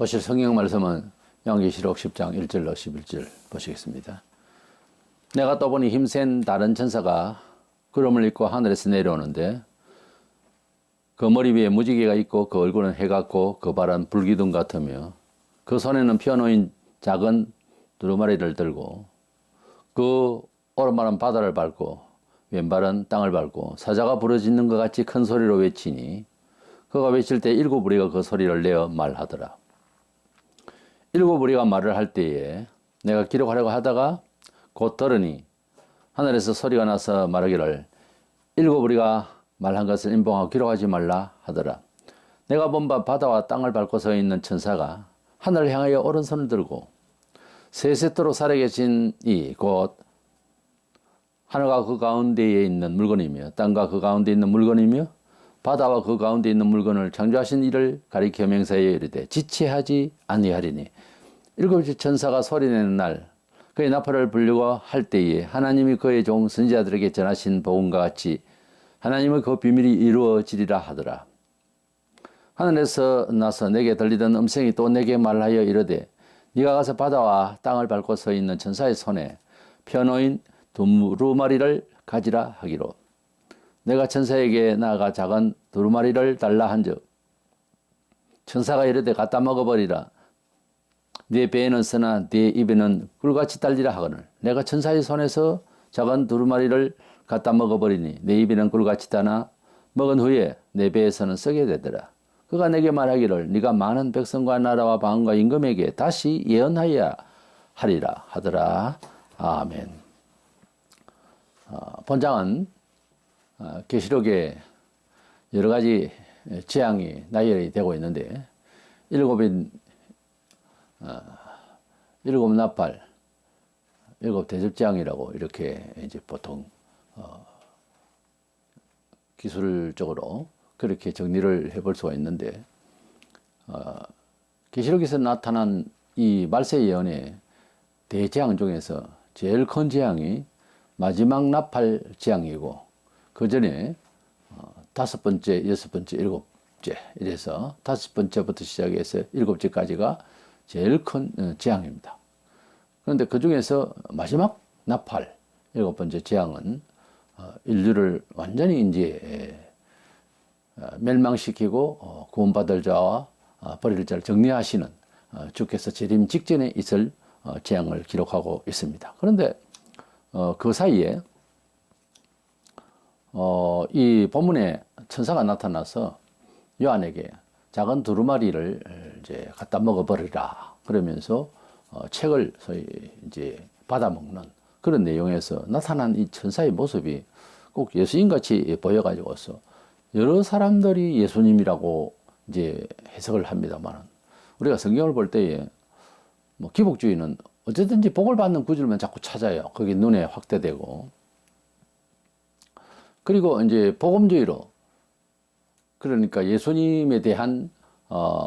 보실 성경 말씀은 요한계시록 10장 1절로 11절 보시겠습니다. 내가 또 보니 힘센 다른 천사가 구름을 입고 하늘에서 내려오는데 그 머리 위에 무지개가 있고 그 얼굴은 해 같고 그 발은 불기둥 같으며 그 손에는 펴놓인 작은 두루마리를 들고 그 오른발은 바다를 밟고 왼발은 땅을 밟고 사자가 부르짖는 것 같이 큰 소리로 외치니 그가 외칠 때 일곱 우리가 그 소리를 내어 말하더라. 일곱 우리가 말을 할 때에 내가 기록하려고 하다가 곧 들으니 하늘에서 소리가 나서 말하기를 일곱 우리가 말한 것을 인봉하고 기록하지 말라 하더라. 내가 본 바 바다와 땅을 밟고 서 있는 천사가 하늘을 향하여 오른손을 들고 세세토록 살아계신 이 곧 하늘과 그 가운데에 있는 물건이며 땅과 그 가운데 있는 물건이며 바다와 그 가운데 있는 물건을 창조하신 이를 가리켜 맹세하여 이르되 지체하지 아니하리니 일곱째 천사가 소리내는 날 그의 나팔을 불려고 할 때에 하나님이 그의 종 선지자들에게 전하신 복음과 같이 하나님의 그 비밀이 이루어지리라 하더라. 하늘에서 나서 내게 들리던 음성이 또 내게 말하여 이르되 네가 가서 바다와 땅을 밟고 서 있는 천사의 손에 펴놓인 두루마리를 가지라 하기로 내가 천사에게 나아가 작은 두루마리를 달라 한즉 천사가 이르되 갖다 먹어버리라. 네 배에는 쓰나 네 입에는 꿀같이 달리라 하거늘 내가 천사의 손에서 작은 두루마리를 갖다 먹어버리니 내 입에는 꿀같이 다나 먹은 후에 내 배에서는 썩게 되더라. 그가 내게 말하기를 네가 많은 백성과 나라와 방언과 임금에게 다시 예언하여야 하리라 하더라. 아멘. 본장은 계시록에 여러 가지 재앙이 나열이 되고 있는데 일곱 나팔, 일곱 대접재앙이라고 이렇게 이제 보통 기술적으로 그렇게 정리를 해볼 수가 있는데 계시록에서 나타난 이 말세 예언의 대재앙 중에서 제일 큰 재앙이 마지막 나팔 재앙이고 그 전에 다섯 번째, 여섯 번째, 일곱째 이래서 다섯 번째부터 시작해서 일곱째까지가 제일 큰 재앙입니다. 그런데 그 중에서 마지막 나팔 일곱 번째 재앙은 인류를 완전히 이제 멸망시키고 구원받을 자와 버릴 자를 정리하시는 주께서 재림 직전에 있을 재앙을 기록하고 있습니다. 그런데 그 사이에 이 본문에 천사가 나타나서 요한에게 작은 두루마리를 이제 갖다 먹어버리라 그러면서 책을 소위 이제 받아먹는 그런 내용에서 나타난 이 천사의 모습이 꼭 예수님같이 보여가지고서 여러 사람들이 예수님이라고 이제 해석을 합니다만 우리가 성경을 볼 때에 뭐 기복주의는 어쨌든지 복을 받는 구절만 자꾸 찾아요. 그게 눈에 확대되고 그리고 이제 복음주의로 그러니까 예수님에 대한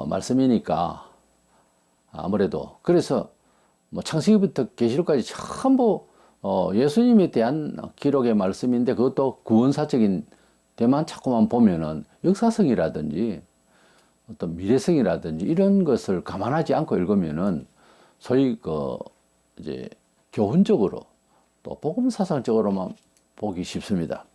말씀이니까 아무래도 그래서 뭐 창세기부터 계시록까지 전부 예수님에 대한 기록의 말씀인데 그것도 구원사적인 데만 자꾸만 보면은 역사성이라든지 어떤 미래성이라든지 이런 것을 감안하지 않고 읽으면은 소위 이제 교훈적으로 또 복음 사상적으로만 보기 쉽습니다.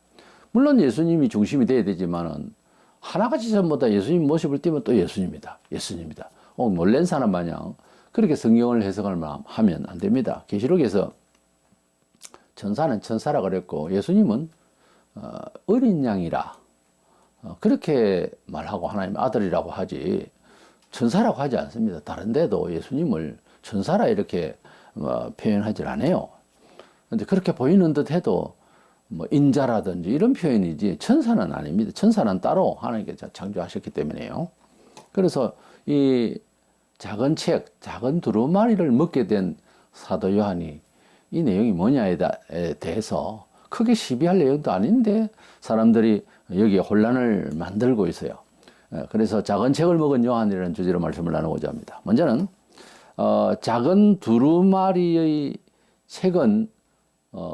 물론 예수님이 중심이 돼야 되지만은 하나같이 전부 다 예수님 모습을 띄면 또 예수님이다. 예수님이다. 놀란 사람 마냥 그렇게 성경을 해석을 하면 안 됩니다. 계시록에서 천사는 천사라 그랬고 예수님은 어린 양이라 그렇게 말하고 하나님의 아들이라고 하지 천사라고 하지 않습니다. 다른 데도 예수님을 천사라 이렇게 표현하지 않아요. 그런데 그렇게 보이는 듯 해도 뭐 인자라든지 이런 표현이지 천사는 아닙니다. 천사는 따로 하나님께서 창조하셨기 때문에요. 그래서 이 작은 책, 작은 두루마리를 먹게 된 사도 요한이 이 내용이 뭐냐에 대해서 크게 시비할 내용도 아닌데 사람들이 여기에 혼란을 만들고 있어요. 그래서 작은 책을 먹은 요한이라는 주제로 말씀을 나누고자 합니다. 먼저는 작은 두루마리의 책은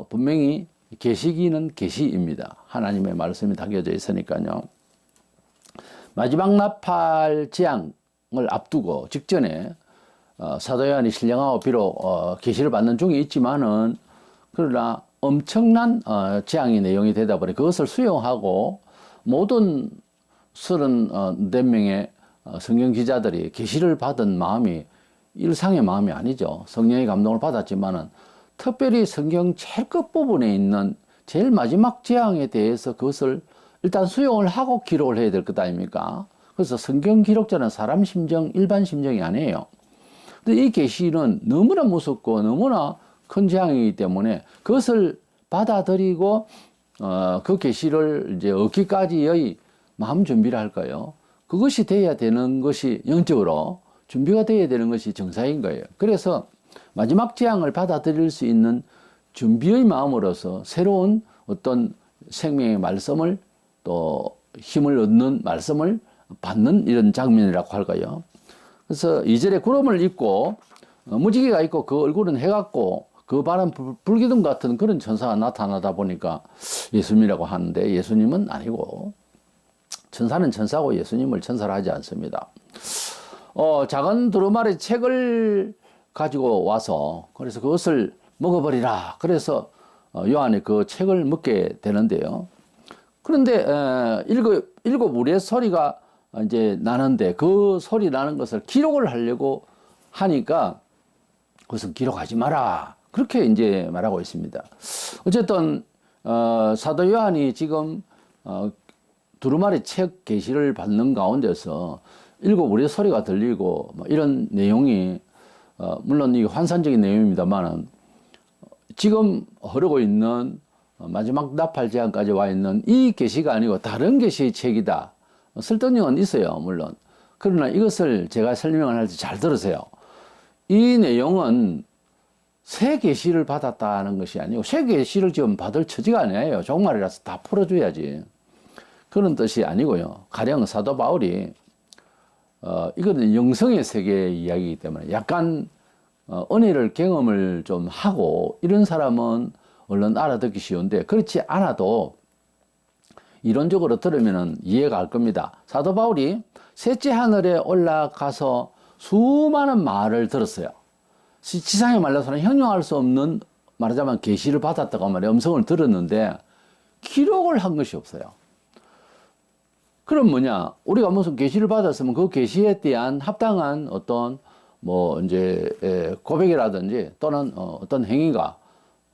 분명히 계시기는 계시입니다. 하나님의 말씀이 담겨져 있으니까요. 마지막 나팔 재앙 앞두고 직전에 사도 요한이 신령하고 비록 계시를 받는 중에 있지만은 그러나 엄청난 재앙의 내용이 되다 보니 그것을 수용하고 모든 34명의 성경 기자들이 계시를 받은 마음이 일상의 마음이 아니죠. 성령의 감동을 받았지만은 특별히 성경 제일 끝부분에 있는 제일 마지막 재앙에 대해서 그것을 일단 수용을 하고 기록을 해야 될 것 아닙니까? 그래서 성경 기록자는 사람 심정, 일반 심정이 아니에요. 근데 이 계시는 너무나 무섭고 너무나 큰 재앙이기 때문에 그것을 받아들이고 그 계시를 이제 얻기까지의 마음 준비를 할까요? 그것이 돼야 되는 것이 영적으로 준비가 돼야 되는 것이 정상인 거예요. 그래서 마지막 재앙을 받아들일 수 있는 준비의 마음으로서 새로운 어떤 생명의 말씀을 또 힘을 얻는 말씀을 받는 이런 장면이라고 할까요? 그래서 2절에 구름을 입고 무지개가 있고 그 얼굴은 해같고 그 발은 불기둥 같은 그런 천사가 나타나다 보니까 예수님이라고 하는데 예수님은 아니고 천사는 천사고 예수님을 천사로 하지 않습니다. 작은 두루마리 책을 가지고 와서 그래서 그것을 먹어버리라. 그래서 요한이 그 책을 먹게 되는데요. 그런데 일곱 우리의 소리가 이제 나는데 그 소리 나는 것을 기록을 하려고 하니까 그것은 기록하지 마라. 그렇게 이제 말하고 있습니다. 어쨌든 사도 요한이 지금 두루마리 책 계시를 받는 가운데서 일곱 우리의 소리가 들리고 뭐 이런 내용이 물론 이게 환상적인 내용입니다만은 지금 흐르고 있는 마지막 나팔 재앙까지 와 있는 이 계시가 아니고 다른 계시의 책이다. 설득력은 있어요, 물론. 그러나 이것을 제가 설명을 할 때 잘 들으세요. 이 내용은 새 계시를 받았다는 것이 아니고 새 계시를 지금 받을 처지가 아니에요. 종말이라서 다 풀어줘야지. 그런 뜻이 아니고요. 가령 사도 바울이 이거는 영성의 세계의 이야기이기 때문에 약간 은혜를 경험을 좀 하고 이런 사람은 얼른 알아듣기 쉬운데 그렇지 않아도 이론적으로 들으면 이해가 갈 겁니다. 사도 바울이 셋째 하늘에 올라가서 수많은 말을 들었어요. 지상의 말로서는 형용할 수 없는 말하자면 계시를 받았다고 말이에요. 음성을 들었는데 기록을 한 것이 없어요. 그럼 뭐냐? 우리가 무슨 계시를 받았으면 그 계시에 대한 합당한 어떤 뭐 이제 고백이라든지 또는 어떤 행위가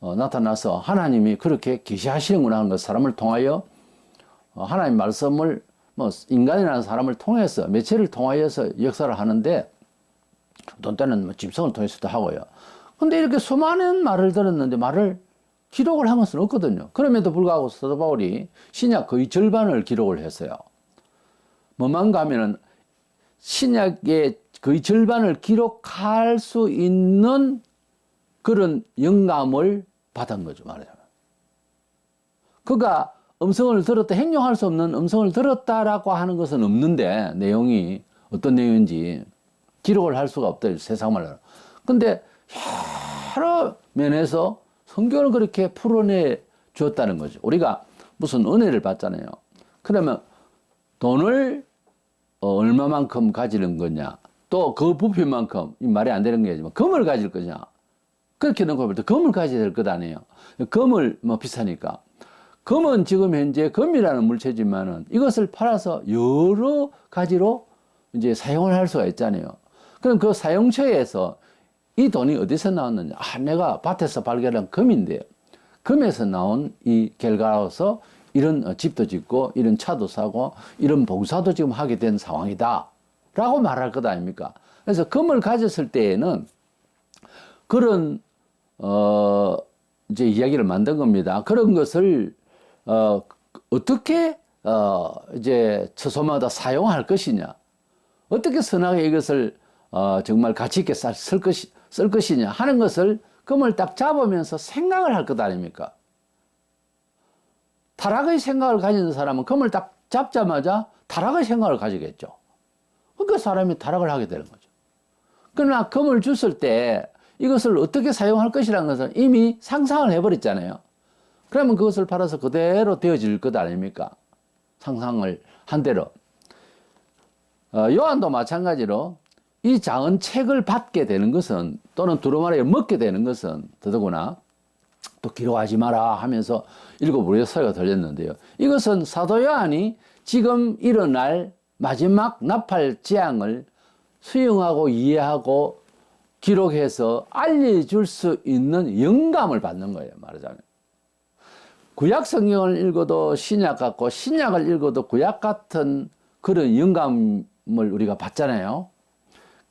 나타나서 하나님이 그렇게 계시하시는구나 하는 것, 사람을 통하여 하나님 말씀을 뭐 인간이라는 사람을 통해서 매체를 통하여서 역사를 하는데 어떤 때는 뭐 짐승을 통해서도 하고요. 근데 이렇게 수많은 말을 들었는데 말을 기록을 한 것은 없거든요. 그럼에도 불구하고 사도 바울이 신약 거의 절반을 기록을 했어요. 뭐만 가면은 신약의 거의 절반을 기록할 수 있는 그런 영감을 받은 거죠, 말하자면. 그가 음성을 들었다, 행용할 수 없는 음성을 들었다라고 하는 것은 없는데, 내용이 어떤 내용인지 기록을 할 수가 없다, 세상 말로. 근데 여러 면에서 성경을 그렇게 풀어내 주었다는 거죠. 우리가 무슨 은혜를 받잖아요. 그러면 돈을 얼마만큼 가지는 거냐, 또 그 부피만큼, 이 말이 안 되는 게 아니지만 금을 가질 거냐, 그렇게 놓고 볼 때 금을 가져야 될 것 아니에요. 금을 뭐 비싸니까. 금은 지금 현재 금이라는 물체지만은 이것을 팔아서 여러 가지로 이제 사용을 할 수가 있잖아요. 그럼 그 사용처에서 이 돈이 어디서 나왔느냐? 내가 밭에서 발견한 금인데, 금에서 나온 이 결과로서 이런 집도 짓고, 이런 차도 사고, 이런 봉사도 지금 하게 된 상황이다. 라고 말할 것 아닙니까? 그래서 금을 가졌을 때에는 그런, 이제 이야기를 만든 겁니다. 그런 것을, 어떻게, 이제 처소마다 사용할 것이냐. 어떻게 선하게 이것을, 정말 가치 있게 쓸 것이냐 하는 것을 금을 딱 잡으면서 생각을 할 것 아닙니까? 타락의 생각을 가진 사람은 금을 딱 잡자마자 타락의 생각을 가지겠죠. 그러니까 사람이 타락을 하게 되는 거죠. 그러나 금을 줬을 때 이것을 어떻게 사용할 것이라는 것은 이미 상상을 해버렸잖아요. 그러면 그것을 팔아서 그대로 되어질 것 아닙니까? 상상을 한 대로. 요한도 마찬가지로 이 작은 책을 받게 되는 것은 또는 두루마리를 먹게 되는 것은 더더구나 또 기록하지 마라 하면서 읽어보려 소리가 들렸는데요. 이것은 사도 요한이 지금 일어날 마지막 나팔 재앙을 수용하고 이해하고 기록해서 알려줄 수 있는 영감을 받는 거예요. 말하자면 구약 성경을 읽어도 신약 같고 신약을 읽어도 구약 같은 그런 영감을 우리가 받잖아요.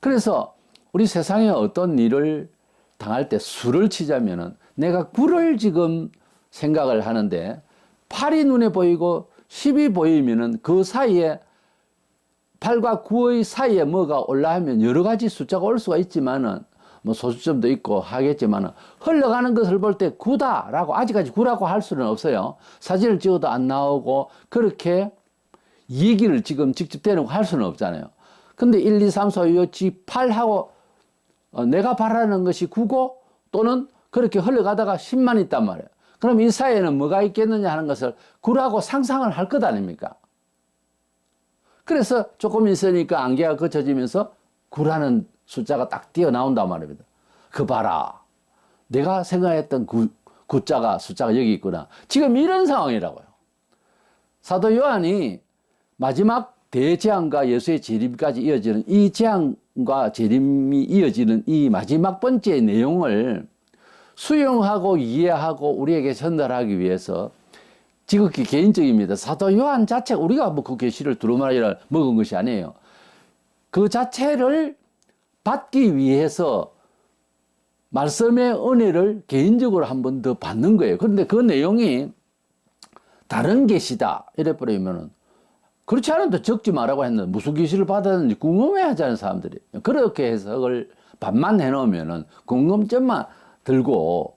그래서 우리 세상에 어떤 일을 당할 때 수를 치자면은 내가 9를 지금 생각을 하는데 8이 눈에 보이고 10이 보이면은 그 사이에 8과 9의 사이에 뭐가 올라가면 여러 가지 숫자가 올 수가 있지만은 뭐 소수점도 있고 하겠지만은 흘러가는 것을 볼 때 9다라고 아직까지 9라고 할 수는 없어요. 사진을 찍어도 안 나오고 그렇게 얘기를 지금 직접 대놓고 할 수는 없잖아요. 근데 1, 2, 3, 4, 5, 6, 7, 8하고 내가 바라는 것이 9고 또는 그렇게 흘러가다가 10만 있단 말이에요. 그럼 이 사이에는 뭐가 있겠느냐 하는 것을 9라고 상상을 할 것 아닙니까? 그래서 조금 있으니까 안개가 걷혀지면서 9라는 숫자가 딱 튀어나온단 말입니다. 그 봐라. 내가 생각했던 숫자가 여기 있구나. 지금 이런 상황이라고요. 사도 요한이 마지막 대재앙과 예수의 재림까지 이어지는 이 재앙과 재림이 이어지는 이 마지막 번째 내용을 수용하고 이해하고 우리에게 전달하기 위해서 지극히 개인적입니다. 사도 요한 자체가 우리가 뭐 그 계시를 두루마리를 먹은 것이 아니에요. 그 자체를 받기 위해서 말씀의 은혜를 개인적으로 한 번 더 받는 거예요. 그런데 그 내용이 다른 계시다 이래 버리면은 그렇지 않아도 적지 말라고 했는데 무슨 계시를 받았는지 궁금해 하잖아요, 사람들이. 그렇게 해석을 반만 해놓으면은 궁금증만 들고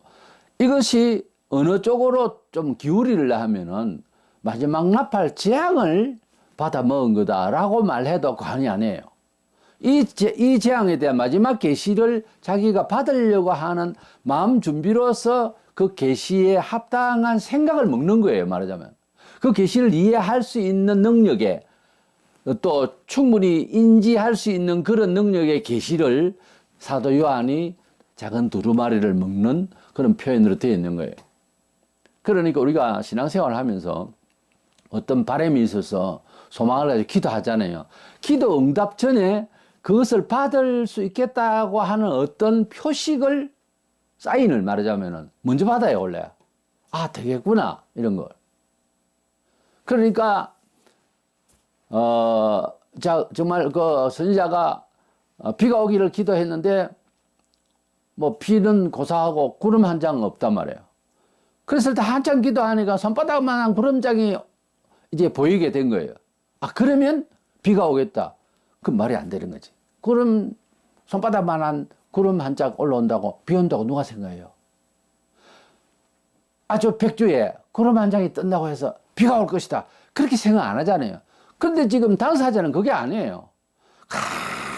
이것이 어느 쪽으로 좀 기울이려 하면은 마지막 나팔 재앙을 받아 먹은 거다라고 말해도 과언이 아니에요. 이 재앙에 대한 마지막 계시를 자기가 받으려고 하는 마음 준비로서 그 계시에 합당한 생각을 먹는 거예요, 말하자면. 그 계시를 이해할 수 있는 능력에 또 충분히 인지할 수 있는 그런 능력의 계시를 사도 요한이 작은 두루마리를 먹는 그런 표현으로 되어 있는 거예요. 그러니까 우리가 신앙생활을 하면서 어떤 바람이 있어서 소망을 가지고 기도하잖아요. 기도 응답 전에 그것을 받을 수 있겠다고 하는 어떤 표식을 사인을 말하자면은 먼저 받아요, 원래. 아, 되겠구나 이런 걸. 그러니까 정말 그 선지자가 비가 오기를 기도했는데 뭐 비는 고사하고 구름 한 장 없단 말이에요. 그래서 일단 한참 기도하니까 손바닥만한 구름장이 이제 보이게 된 거예요. 아, 그러면 비가 오겠다. 그 말이 안 되는 거지. 손바닥만한 구름 한 장 올라온다고 비 온다고 누가 생각해요? 저 백주에 구름 한 장이 뜬다고 해서 비가 올 것이다. 그렇게 생각 안 하잖아요. 근데 지금 당사자는 그게 아니에요.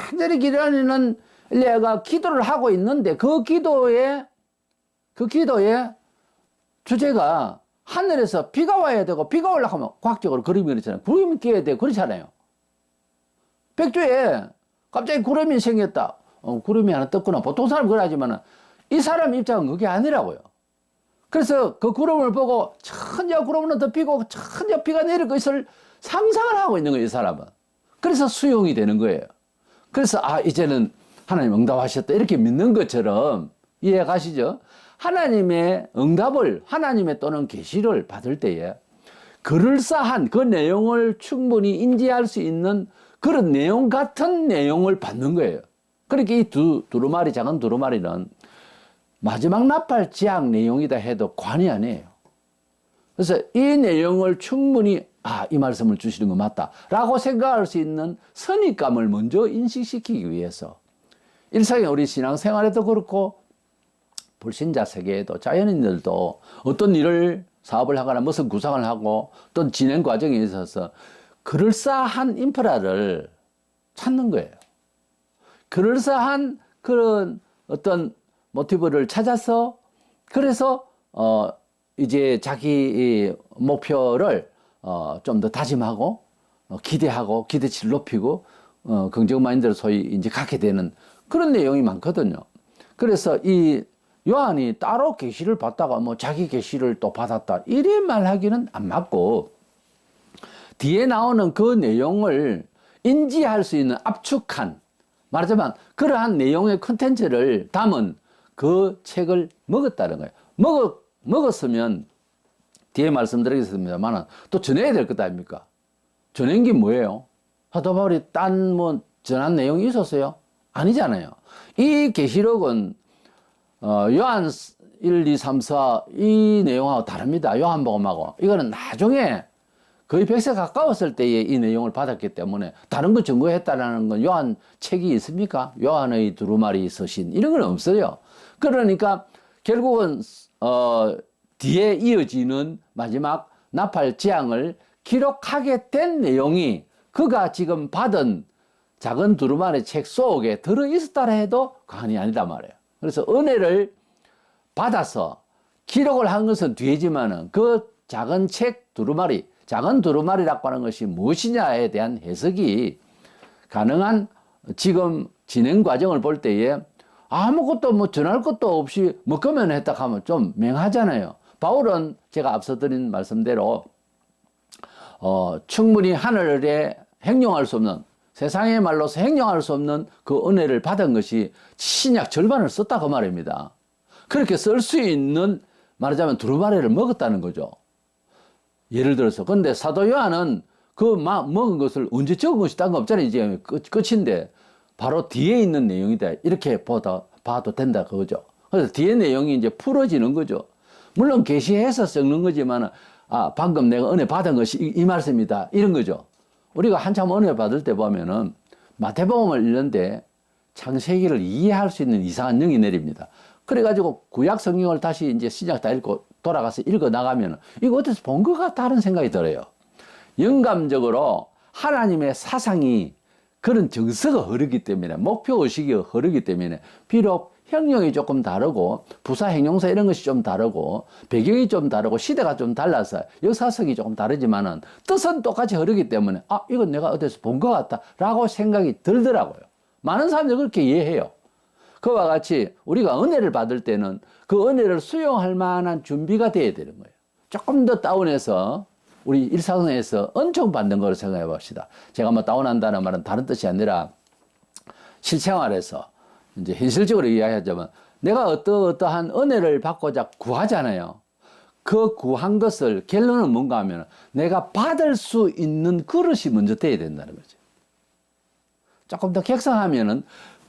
간절히 기도하는 엘리야가 기도를 하고 있는데 그 기도의 주제가 하늘에서 비가 와야 되고 비가 오려고 하면 과학적으로 그림이 그렇잖아요. 구름이 끼어야 되고 그렇잖아요. 백주에 갑자기 구름이 생겼다. 구름이 하나 떴구나. 보통 사람은 그러지만은 이 사람 입장은 그게 아니라고요. 그래서 그 구름을 보고 천여 구름은 덮이고 천여 비가 내릴 것을 상상을 하고 있는 거예요, 이 사람은. 그래서 수용이 되는 거예요. 그래서 이제는 하나님 응답하셨다 이렇게 믿는 것처럼 이해 가시죠? 하나님의 응답을 하나님의 또는 계시를 받을 때에 그럴싸한 그 내용을 충분히 인지할 수 있는 그런 내용 같은 내용을 받는 거예요. 그러니까 이 두루마리 작은 두루마리는 마지막 나팔 재앙 내용이다 해도 관이 아니에요. 그래서 이 내용을 충분히 이 말씀을 주시는 거 맞다 라고 생각할 수 있는 선입감을 먼저 인식시키기 위해서 일상의 우리 신앙생활에도 그렇고 불신자 세계에도 자연인들도 어떤 일을 사업을 하거나 무슨 구상을 하고 또 진행 과정에 있어서 그럴싸한 인프라를 찾는 거예요. 그럴싸한 그런 어떤 모티브를 찾아서 그래서 이제 자기 목표를 좀 더 다짐하고 기대하고 기대치를 높이고 긍정 마인드를 소위 이제 갖게 되는 그런 내용이 많거든요. 그래서 이 요한이 따로 계시를 받다가 뭐 자기 계시를 또 받았다 이래 말하기는 안 맞고, 뒤에 나오는 그 내용을 인지할 수 있는 압축한, 말하자면 그러한 내용의 컨텐츠를 담은 그 책을 먹었다는 거예요. 먹었으면 뒤에 말씀드리겠습니다만 또 전해야 될 것 아닙니까? 전한 게 뭐예요? 사도 바울이 딴 뭐 전한 내용이 있었어요? 아니잖아요. 이 계시록은 요한 1, 2, 3, 4 이 내용하고 다릅니다. 요한복음하고. 이거는 나중에 거의 100세 가까웠을 때에 이 내용을 받았기 때문에 다른 거 증거했다라는 건 요한 책이 있습니까? 요한의 두루마리 서신 이런 건 없어요. 그러니까 결국은 뒤에 이어지는 마지막 나팔 재앙을 기록하게 된 내용이 그가 지금 받은 작은 두루마리 책 속에 들어있었다라 해도 과언이 아니다 말이에요. 그래서 은혜를 받아서 기록을 한 것은 뒤지만은 그 작은 책 두루마리, 작은 두루마리라고 하는 것이 무엇이냐에 대한 해석이 가능한 지금 진행 과정을 볼 때에 아무것도 뭐 전할 것도 없이 먹으면 했다 하면 좀 맹하잖아요. 바울은 제가 앞서 드린 말씀대로 충분히 하늘에 행용할 수 없는, 세상의 말로서 행용할 수 없는 그 은혜를 받은 것이 신약 절반을 썼다 그 말입니다. 그렇게 쓸 수 있는, 말하자면 두루마리를 먹었다는 거죠. 예를 들어서. 근데 사도 요한은 그 먹은 것을 언제 적은 것이 딴 거 없잖아요. 이제 끝인데 바로 뒤에 있는 내용이다. 이렇게 봐도 된다 그거죠. 그래서 뒤에 내용이 이제 풀어지는 거죠. 물론 계시해서 썩는 거지만 방금 내가 은혜 받은 것이 이 말씀이다 이런 거죠. 우리가 한참 은혜 받을 때 보면은 마태복음을 읽는데 창세기를 이해할 수 있는 이상한 영이 내립니다. 그래가지고 구약 성경을 다시 이제 신약 다 읽고 돌아가서 읽어 나가면 이거 어디서 본 것 같다는 생각이 들어요. 영감적으로 하나님의 사상이 그런 정서가 흐르기 때문에, 목표 의식이 흐르기 때문에, 비록 형용이 조금 다르고 부사 형용사 이런 것이 좀 다르고 배경이 좀 다르고 시대가 좀 달라서 역사성이 조금 다르지만은 뜻은 똑같이 흐르기 때문에 이건 내가 어디서 본 것 같다 라고 생각이 들더라고요. 많은 사람들이 그렇게 이해해요. 그와 같이 우리가 은혜를 받을 때는 그 은혜를 수용할 만한 준비가 돼야 되는 거예요. 조금 더 다운해서 우리 일상에서 은총 받는 걸 생각해 봅시다. 제가 뭐 다운한다는 말은 다른 뜻이 아니라 실생활에서 이제 현실적으로 이야기하자면 내가 어떠한 은혜를 받고자 구하잖아요. 그 구한 것을 결론은 뭔가 하면 내가 받을 수 있는 그릇이 먼저 돼야 된다는 거죠. 조금 더 객상하면은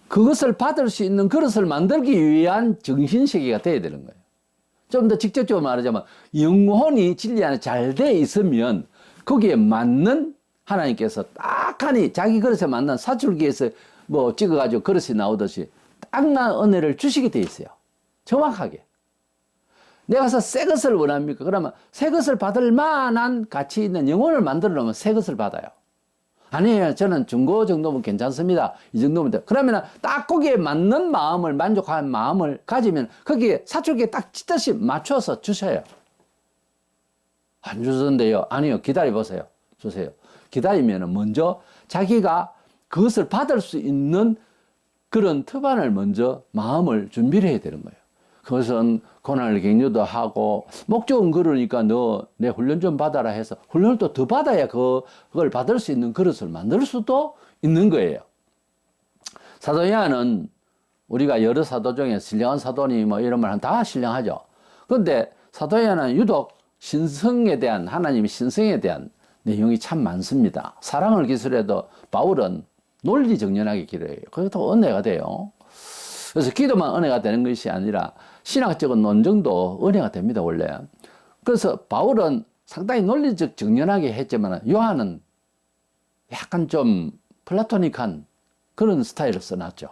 그것을 받을 수 있는 그릇을 만들기 위한 정신세계가 돼야 되는 거예요. 좀 더 직접적으로 말하자면 영혼이 진리 안에 잘 돼 있으면 거기에 맞는 하나님께서 딱하니 자기 그릇에 맞는 사출기에서 뭐 찍어가지고 그릇이 나오듯이 딱난 은혜를 주시게 돼 있어요. 정확하게. 내가 새 것을 원합니까? 그러면 새 것을 받을 만한 가치 있는 영혼을 만들어 놓으면 새 것을 받아요. 아니에요. 저는 중고 정도면 괜찮습니다. 이 정도면 돼. 그러면 딱 거기에 맞는 마음을, 만족한 마음을 가지면 거기에 사출기에 딱 찢듯이 맞춰서 주셔요. 안 주던데요? 아니요. 기다려보세요. 주세요. 기다리면 먼저 자기가 그것을 받을 수 있는 그런 특반을 먼저 마음을 준비를 해야 되는 거예요. 그것은 고난을 격려도 하고 목적은 그러니까 너 내 훈련 좀 받아라 해서 훈련을 또 더 받아야 그걸 받을 수 있는 그릇을 만들 수도 있는 거예요. 사도 요한은 우리가 여러 사도 중에 신령한 사도니 뭐 이런 말 다 신령하죠. 그런데 사도 요한은 유독 신성에 대한, 하나님의 신성에 대한 내용이 참 많습니다. 사랑을 기술해도 바울은 논리정연하게 기도해요. 그것도 은혜가 돼요. 그래서 기도만 은혜가 되는 것이 아니라 신학적인 논증도 은혜가 됩니다, 원래. 그래서 바울은 상당히 논리적 정연하게 했지만 요한은 약간 좀 플라토닉한 그런 스타일을 써놨죠.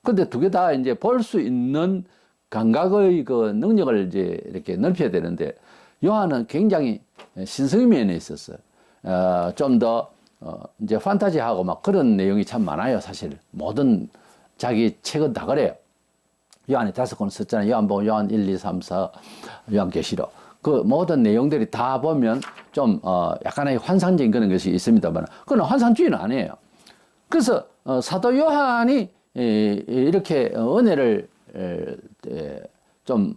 근데 두 개 다 이제 볼 수 있는 감각의 그 능력을 이제 이렇게 넓혀야 되는데 요한은 굉장히 신성의 면에 있었어요. 좀 더 이제 판타지하고 막 그런 내용이 참 많아요, 사실. 모든 자기 책은 다 그래요. 요한이 5권 썼잖아요. 요한복음, 요한 1, 2, 3, 4, 요한계시록. 그 모든 내용들이 다 보면 좀 약간의 환상적인 그런 것이 있습니다만 그건 환상주의는 아니에요. 그래서 사도 요한이 이렇게 은혜를 좀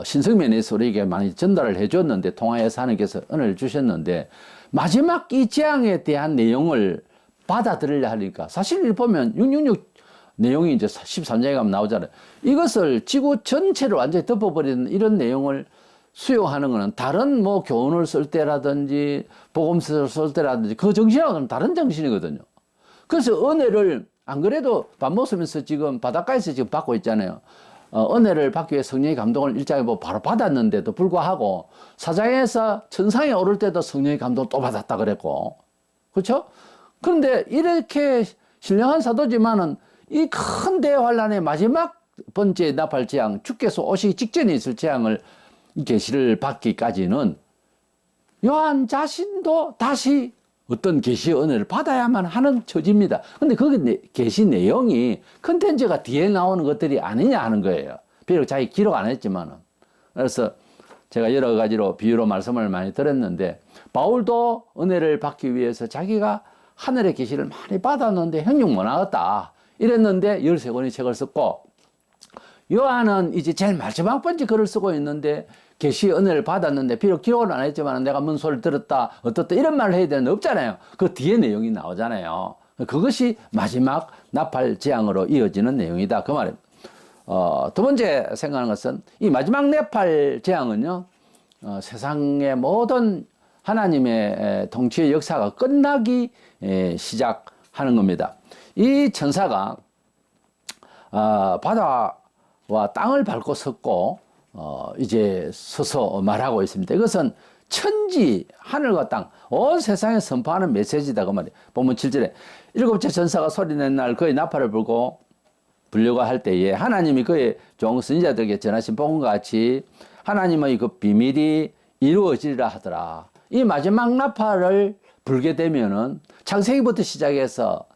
신성면에서 우리에게 많이 전달을 해줬는데, 통하여서 하나님께서 은혜를 주셨는데, 마지막 이 재앙에 대한 내용을 받아들이려 하니까, 사실 보면 666 내용이 이제 13장에 가면 나오잖아요. 이것을 지구 전체를 완전히 덮어버리는 이런 내용을 수용하는 것은 다른 뭐 교훈을 쓸 때라든지 복음서를 쓸 때라든지 그 정신하고는 다른 정신이거든요. 그래서 은혜를 안 그래도 밥 먹으면서 지금 바닷가에서 지금 받고 있잖아요. 은혜를 받기 위해 성령의 감동을 1장에 뭐 바로 받았는데도 불구하고 4장에서 천상에 오를 때도 성령의 감동을 또 받았다 그랬고, 그렇죠? 그런데 이렇게 신령한 사도지만은 이 큰 대환란의 마지막 번째 나팔 재앙, 주께서 오시기 직전에 있을 재앙을 계시를 받기까지는 요한 자신도 다시 어떤 계시의 은혜를 받아야만 하는 처지입니다. 근데 거기 계시 내용이 컨텐츠가 뒤에 나오는 것들이 아니냐 하는 거예요. 비록 자기 기록 안 했지만은. 그래서 제가 여러 가지로 비유로 말씀을 많이 드렸는데, 바울도 은혜를 받기 위해서 자기가 하늘의 계시를 많이 받았는데 형용 못 나갔다 이랬는데 13권의 책을 썼고, 요한은 이제 제일 마지막 번째 글을 쓰고 있는데 계시의 은혜를 받았는데 비록 기록은 안 했지만 내가 뭔 소리를 들었다 어떻다 이런 말을 해야 되는데 없잖아요. 그 뒤에 내용이 나오잖아요. 그것이 마지막 나팔 재앙으로 이어지는 내용이다 그 말입니다. 두 번째 생각하는 것은 이 마지막 나팔 재앙은요, 세상의 모든 하나님의 통치의 역사가 끝나기 시작하는 겁니다. 이 천사가 바다와 땅을 밟고 섰고 이제 서서 말하고 있습니다. 이것은 천지, 하늘과 땅, 온 세상에 선포하는 메시지다 그 말이에요. 본문 7절에 일곱째 천사가 소리낸 날 그의 나팔을 불고 불려고 할 때에 하나님이 그의 종 선지자들에게 전하신 복음과 같이 하나님의 그 비밀이 이루어지리라 하더라. 이 마지막 나팔을 불게 되면은 창세기부터 시작해서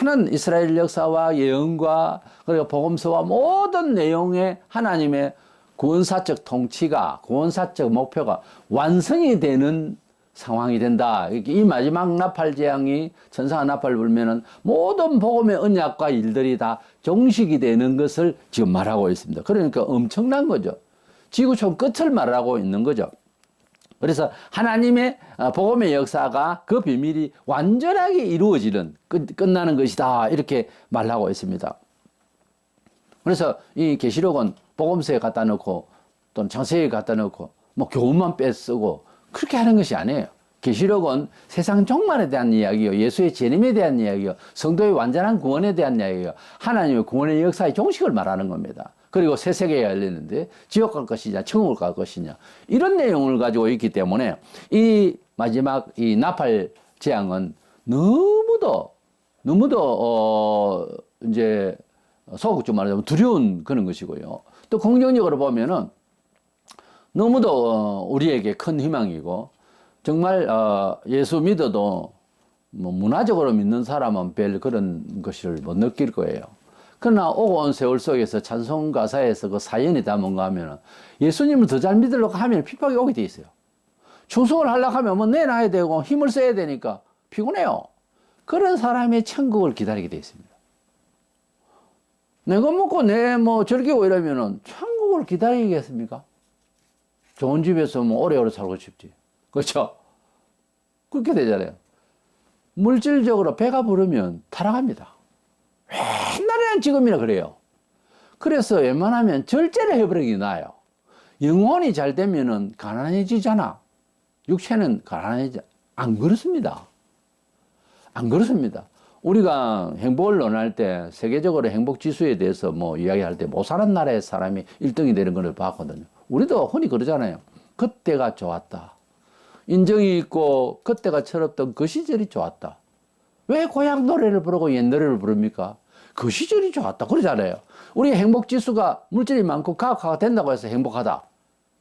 많은 이스라엘 역사와 예언과 그리고 복음서와 모든 내용의 하나님의 구원사적 통치가, 구원사적 목표가 완성이 되는 상황이 된다. 이 마지막 나팔 재앙이 천사가 나팔을 불면은 모든 복음의 언약과 일들이 다 종식이 되는 것을 지금 말하고 있습니다. 그러니까 엄청난 거죠. 지구촌 끝을 말하고 있는 거죠. 그래서 하나님의 복음의 역사가 그 비밀이 완전하게 이루어지는, 끝나는 것이다 이렇게 말하고 있습니다. 그래서 이 계시록은 복음서에 갖다 놓고 또는 창세기에 갖다 놓고 뭐 교훈만 빼쓰고 그렇게 하는 것이 아니에요. 계시록은 세상 종말에 대한 이야기요, 예수의 재림에 대한 이야기요, 성도의 완전한 구원에 대한 이야기요, 하나님의 구원의 역사의 종식을 말하는 겁니다. 그리고 새 세계가 열리는데 지옥 갈 것이냐 천국을 갈 것이냐 이런 내용을 가지고 있기 때문에 이 마지막 이 나팔 재앙은 너무도 이제 소극적으로 말하자면 두려운 그런 것이고요. 또 긍정적으로 보면은 너무도 우리에게 큰 희망이고, 정말 예수 믿어도 뭐 문화적으로 믿는 사람은 별 그런 것을 못 느낄 거예요. 그러나 오고 온 세월 속에서 찬송 가사에서 그 사연이 다 뭔가 하면은 예수님을 더 잘 믿으려고 하면 핍박이 오게 돼 있어요. 충성을 하려고 하면 뭐 내놔야 되고 힘을 써야 되니까 피곤해요. 그런 사람이 천국을 기다리게 돼 있습니다. 내가 먹고 내 뭐 즐기고 이러면은 천국을 기다리겠습니까? 좋은 집에서 뭐 오래오래 살고 싶지. 그렇죠? 그렇게 되잖아요. 물질적으로 배가 부르면 타락합니다. 옛날에는 지금이나 그래요. 그래서 웬만하면 절제를 해버리기 나아요. 영혼이 잘 되면은 가난해지잖아. 육체는 가난해지, 안 그렇습니다. 안 그렇습니다. 우리가 행복을 논할 때 세계적으로 행복 지수에 대해서 뭐 이야기할 때 못 사는 나라의 사람이 1등이 되는 걸 봤거든요. 우리도 흔히 그러잖아요. 그때가 좋았다. 인정이 있고 그때가 철없던 그 시절이 좋았다. 왜 고향 노래를 부르고 옛 노래를 부릅니까? 그 시절이 좋았다 그러잖아요. 우리 행복 지수가 물질이 많고 가학화가 된다고 해서 행복하다.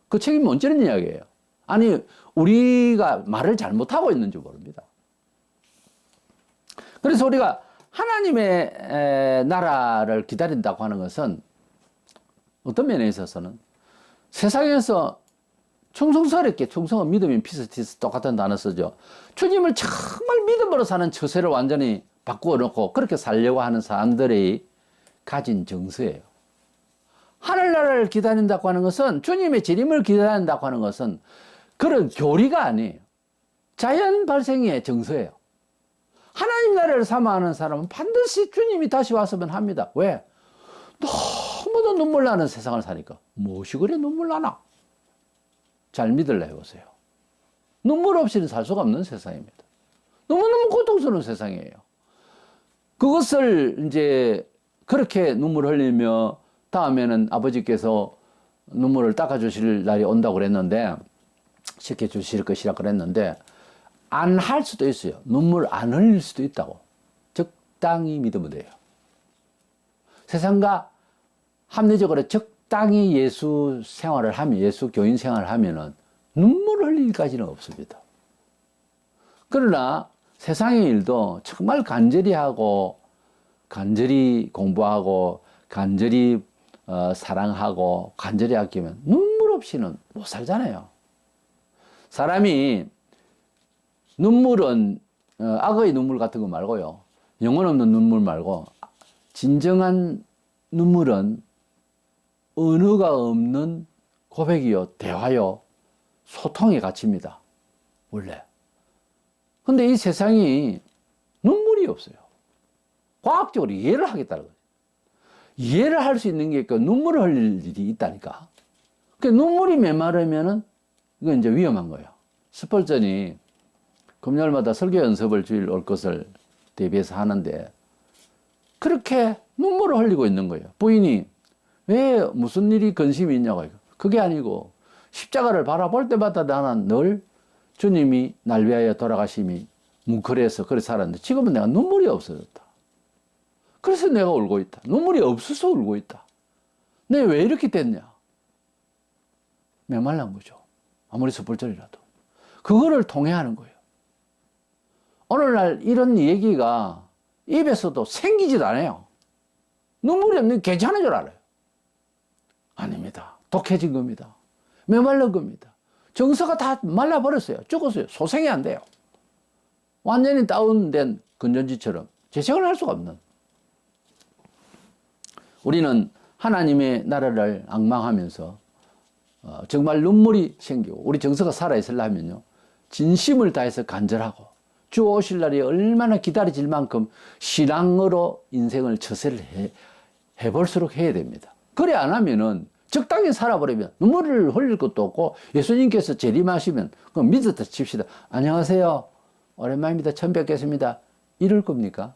그 책임이 얹는 이야기예요. 아니, 우리가 말을 잘못하고 있는지 모릅니다. 그래서 우리가 하나님의 나라를 기다린다고 하는 것은 어떤 면에 있어서는 세상에서 충성스럽게, 충성은 믿음인 피스티스 똑같은 단어 쓰죠. 주님을 정말 믿음으로 사는 처세를 완전히 바꾸어 놓고 그렇게 살려고 하는 사람들이 가진 정서예요. 하늘나라를 기다린다고 하는 것은, 주님의 재림을 기다린다고 하는 것은 그런 교리가 아니에요. 자연 발생의 정서예요. 하나님 나라를 사모하는 사람은 반드시 주님이 다시 왔으면 합니다. 왜? 너무도 눈물 나는 세상을 사니까. 무엇이 그래 눈물 나나? 잘 믿을래 해보세요. 눈물 없이는 살 수가 없는 세상입니다. 너무너무 고통스러운 세상이에요. 그것을 이제 그렇게 눈물 흘리며 다음에는 아버지께서 눈물을 닦아주실 날이 온다고 그랬는데, 씻겨주실 것이라 그랬는데, 안 할 수도 있어요. 눈물 안 흘릴 수도 있다고. 적당히 믿으면 돼요. 세상과 합리적으로 적당히 예수 생활을 하면, 예수 교인 생활을 하면은 눈물 흘릴 일까지는 없습니다. 그러나 세상의 일도 정말 간절히 하고, 간절히 공부하고, 간절히 사랑하고, 간절히 아끼면 눈물 없이는 못 살잖아요. 사람이 눈물은 악의 눈물 같은 거 말고요, 영혼 없는 눈물 말고, 진정한 눈물은 언어가 없는 고백이요, 대화요, 소통의 가치입니다. 원래. 근데 이 세상이 눈물이 없어요. 과학적으로 이해를 하겠다는 거죠. 이해를 할 수 있는 게 있고 눈물을 흘릴 일이 있다니까. 그 눈물이 메마르면은 이건 이제 위험한 거예요. 스펄전이 금요일마다 설교 연습을 주일 올 것을 대비해서 하는데 그렇게 눈물을 흘리고 있는 거예요. 부인이 왜 무슨 일이 근심이 있냐고. 그게 아니고 십자가를 바라볼 때마다 나는 늘 주님이 날 위하여 돌아가심이 뭉클해서 그래 살았는데 지금은 내가 눈물이 없어졌다. 그래서 내가 울고 있다. 눈물이 없어서 울고 있다. 내가 왜 이렇게 됐냐? 메말란 거죠. 아무리 숯불절이라도. 그거를 통해하는 거예요. 오늘날 이런 얘기가 입에서도 생기지도 않아요. 눈물이 없는 게 괜찮은 줄 알아요. 아닙니다. 독해진 겁니다. 메말른 겁니다. 정서가 다 말라버렸어요. 죽었어요. 소생이 안 돼요. 완전히 다운된 건전지처럼 재생을 할 수가 없는. 우리는 하나님의 나라를 앙망하면서 정말 눈물이 생기고 우리 정서가 살아있으려면요, 진심을 다해서 간절하고 주 오실 날이 얼마나 기다려질 만큼 신앙으로 인생을 처세를 해볼수록 해야 됩니다. 그래 안 하면은 적당히 살아버리면 눈물을 흘릴 것도 없고, 예수님께서 재림하시면 그럼 믿었다 칩시다. 안녕하세요, 오랜만입니다, 처음 뵙겠습니다, 이럴 겁니까?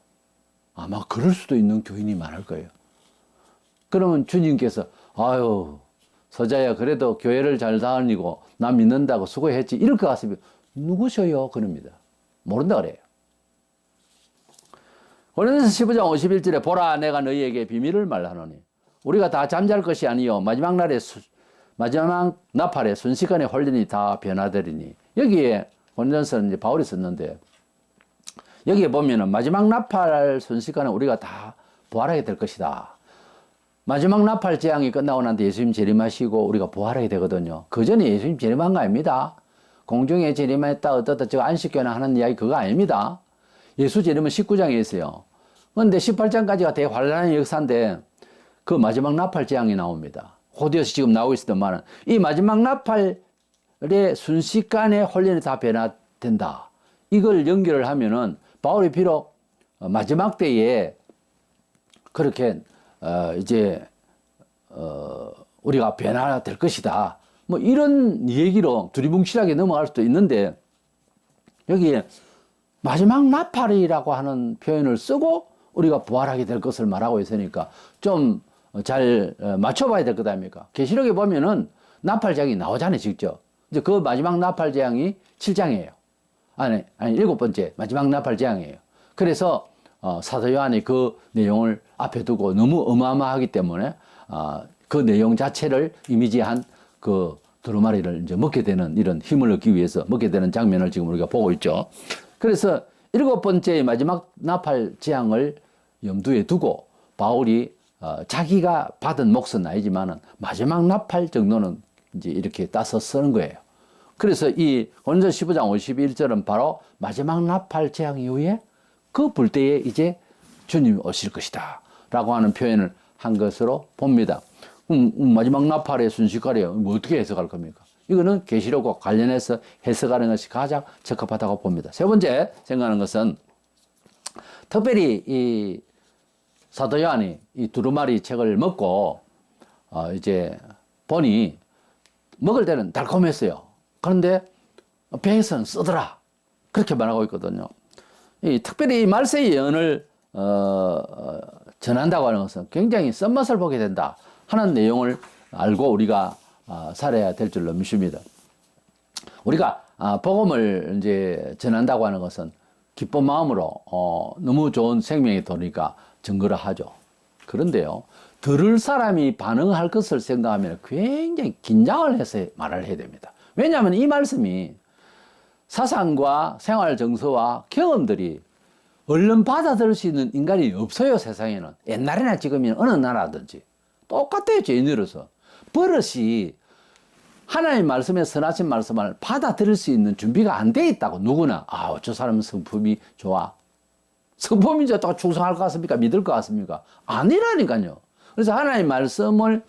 아마 그럴 수도 있는 교인이 많을 거예요. 그러면 주님께서 아유 서자야 그래도 교회를 잘 다니고 나 믿는다고 수고했지, 이럴 것 같으면 누구셔요? 그럽니다. 모른다 그래요. 고린도서 15장 51절에 보라 내가 너희에게 비밀을 말하노니 우리가 다 잠잘 것이 아니요 마지막 날에 마지막 나팔에 순식간에 홀리니 다 변화되리니. 여기에 고린도서는 이제 바울이 썼는데, 여기에 보면은 마지막 나팔 순식간에 우리가 다 부활하게 될 것이다. 마지막 나팔 재앙이 끝나고 난 뒤에 예수님 재림하시고 우리가 부활하게 되거든요. 그 전에 예수님 재림한 거 아닙니다. 공중에 재림했다 어떻다 저 안식교나 하는 이야기 그거 아닙니다. 예수 재림은 19장에 있어요. 그런데 18장까지가 대환란의 역사인데 그 마지막 나팔 재앙이 나옵니다. 호디어서 지금 나오고 있었더만은 이 마지막 나팔의 순식간에 홀연이 다 변화된다. 이걸 연결을 하면은 바울이 비록 마지막 때에 그렇게 우리가 변화될 것이다, 뭐 이런 얘기로 두리뭉실하게 넘어갈 수도 있는데, 여기에 마지막 나팔이라고 하는 표현을 쓰고 우리가 부활하게 될 것을 말하고 있으니까 좀 잘 맞춰봐야 될 것 아닙니까? 계시록에 보면은 나팔 재앙이 나오잖아요, 직접. 이제 그 마지막 나팔 재앙이 7장이에요. 아니 7번째 마지막 나팔 재앙이에요. 그래서 사도 요한이 그 내용을 앞에 두고 너무 어마어마하기 때문에 그 내용 자체를 이미지한 그 두루마리를 이제 먹게 되는, 이런 힘을 얻기 위해서 먹게 되는 장면을 지금 우리가 보고 있죠. 그래서 7번째 마지막 나팔 재앙을 염두에 두고 바울이 자기가 받은 몫은 아니지만은 마지막 나팔 정도는 이제 이렇게 따서 쓰는 거예요. 그래서 이 고린도서 15장 51절은 바로 마지막 나팔 재앙 이후에 그 불 때에 이제 주님이 오실 것이다 라고 하는 표현을 한 것으로 봅니다. 마지막 나팔의 순식간에 뭐 어떻게 해석할 겁니까? 이거는 계시록과 관련해서 해석하는 것이 가장 적합하다고 봅니다. 세 번째 생각하는 것은 특별히 이 사도 요한이 이 두루마리 책을 먹고 이제 보니 먹을 때는 달콤했어요. 그런데 배에서는 쓰더라. 그렇게 말하고 있거든요. 이 특별히 이 말세 예언을 전한다고 하는 것은 굉장히 썬맛을 보게 된다 하는 내용을 알고 우리가 살아야 될 줄로 믿습니다. 우리가 복음을 이제 전한다고 하는 것은 기쁜 마음으로 너무 좋은 생명이 도니까 증거를 하죠. 그런데요, 들을 사람이 반응할 것을 생각하면 굉장히 긴장을 해서 말을 해야 됩니다. 왜냐하면 이 말씀이 사상과 생활 정서와 경험들이 얼른 받아들일 수 있는 인간이 없어요. 세상에는. 옛날이나 지금이나 어느 나라든지 똑같아요. 죄인으로서 버릇이 하나님 말씀에 선하신 말씀을 받아들일 수 있는 준비가 안 돼 있다고. 누구나 저 사람은 성품이 좋아, 성품이 좋다고 충성할 것 같습니까? 믿을 것 같습니까? 아니라니까요. 그래서 하나님 말씀을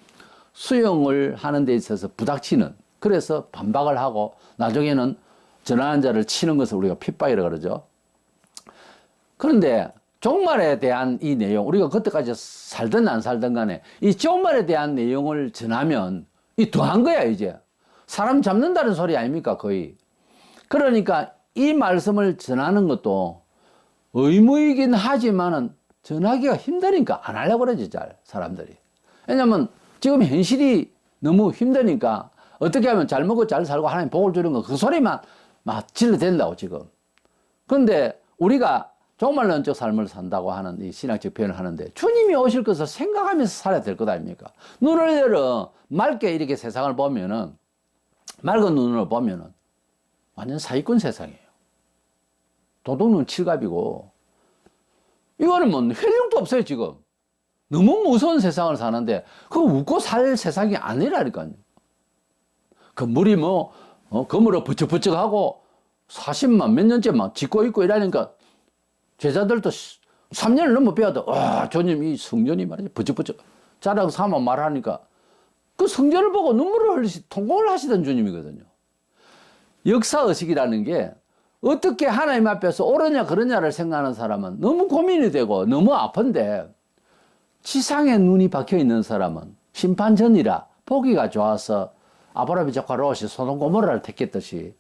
수용을 하는 데 있어서 부닥치는, 그래서 반박을 하고 나중에는 전하는 자를 치는 것을 우리가 핍박이라고 그러죠. 그런데 종말에 대한 이 내용, 우리가 그때까지 살든 안 살든 간에 이 종말에 대한 내용을 전하면 이 더한 거야. 이제 사람 잡는다는 소리 아닙니까? 거의. 그러니까 이 말씀을 전하는 것도 의무이긴 하지만은 전하기가 힘드니까 안 하려고 그러지, 잘 사람들이. 왜냐면 지금 현실이 너무 힘드니까 어떻게 하면 잘 먹고 잘 살고 하나님 복을 주는 거, 그 소리만 막 질러댄다고 지금. 그런데 우리가 종말론적 삶을 산다고 하는 이 신학적 표현을 하는데 주님이 오실 것을 생각하면서 살아야 될 것 아닙니까? 눈을 열어 맑게 이렇게 세상을 보면은, 맑은 눈으로 보면은 완전 사기꾼 세상이에요. 도둑눈 칠갑이고, 이거는 뭐 헬륨도 없어요. 지금 너무 무서운 세상을 사는데 그거 웃고 살 세상이 아니라니까요. 건물이 건물을 부쩍부쩍하고 40만 몇 년째 막 짓고 있고 이러니까 제자들도 3년을 넘어 배워도 주님 이 성전이 말이지 부쩍부쩍 자랑 삼아 말하니까 그 성전을 보고 눈물을 흘리시 통곡을 하시던 주님이거든요. 역사의식이라는 게 어떻게 하나님 앞에서 옳으냐 그러냐를 생각하는 사람은 너무 고민이 되고 너무 아픈데, 지상에 눈이 박혀 있는 사람은 심판 전이라 보기가 좋아서 아브라함이 조카 롯이 소돔 고모라를 택했듯이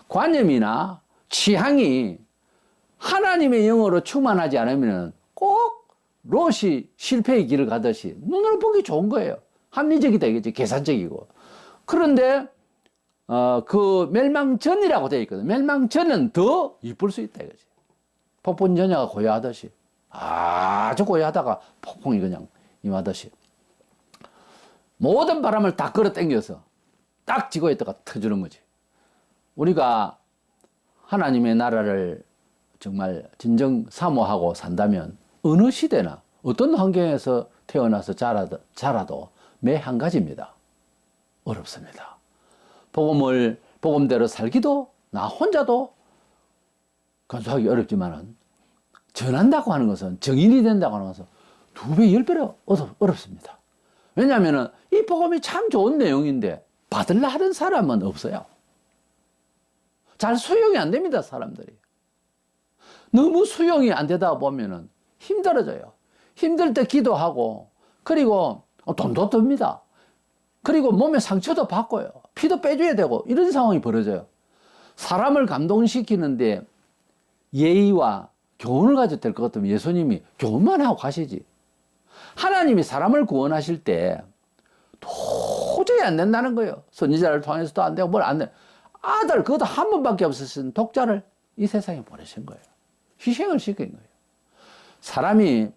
관념이나 취향이 하나님의 영으로 충만하지 않으면 꼭 롯이 실패의 길을 가듯이 눈으로 보기 좋은 거예요. 합리적이다 이거지, 계산적이고. 그런데 그 멸망 전이라고 되어 있거든. 멸망 전은 더 이쁠 수 있다 이거지. 폭풍 전야가 고요하듯이, 아주 고요하다가 폭풍이 그냥 임하듯이 모든 바람을 다 끌어당겨서 딱 지구에 있다가 터주는 거지. 우리가 하나님의 나라를 정말 진정 사모하고 산다면 어느 시대나 어떤 환경에서 태어나서 자라도 매 한 가지입니다. 어렵습니다. 복음대로 살기도 나 혼자도 간수하기 어렵지만은 전한다고 하는 것은, 정인이 된다고 하는 것은 2배, 10배로 어렵습니다. 왜냐하면 이 복음이 참 좋은 내용인데 받으려 하는 사람은 없어요. 잘 수용이 안 됩니다, 사람들이. 너무 수용이 안 되다 보면은 힘들어져요. 힘들 때 기도하고, 그리고 돈도 듭니다. 그리고 몸에 상처도 받고요. 피도 빼줘야 되고, 이런 상황이 벌어져요. 사람을 감동시키는데 예의와 교훈을 가져도 될 것 같으면 예수님이 교훈만 하고 가시지. 하나님이 사람을 구원하실 때 도저히 안 된다는 거예요. 선지자를 통해서도 안 되고 뭘 안 돼. 아들, 그것도 한 번밖에 없었던 독자를 이 세상에 보내신 거예요. 희생을 시킨 거예요. 사람이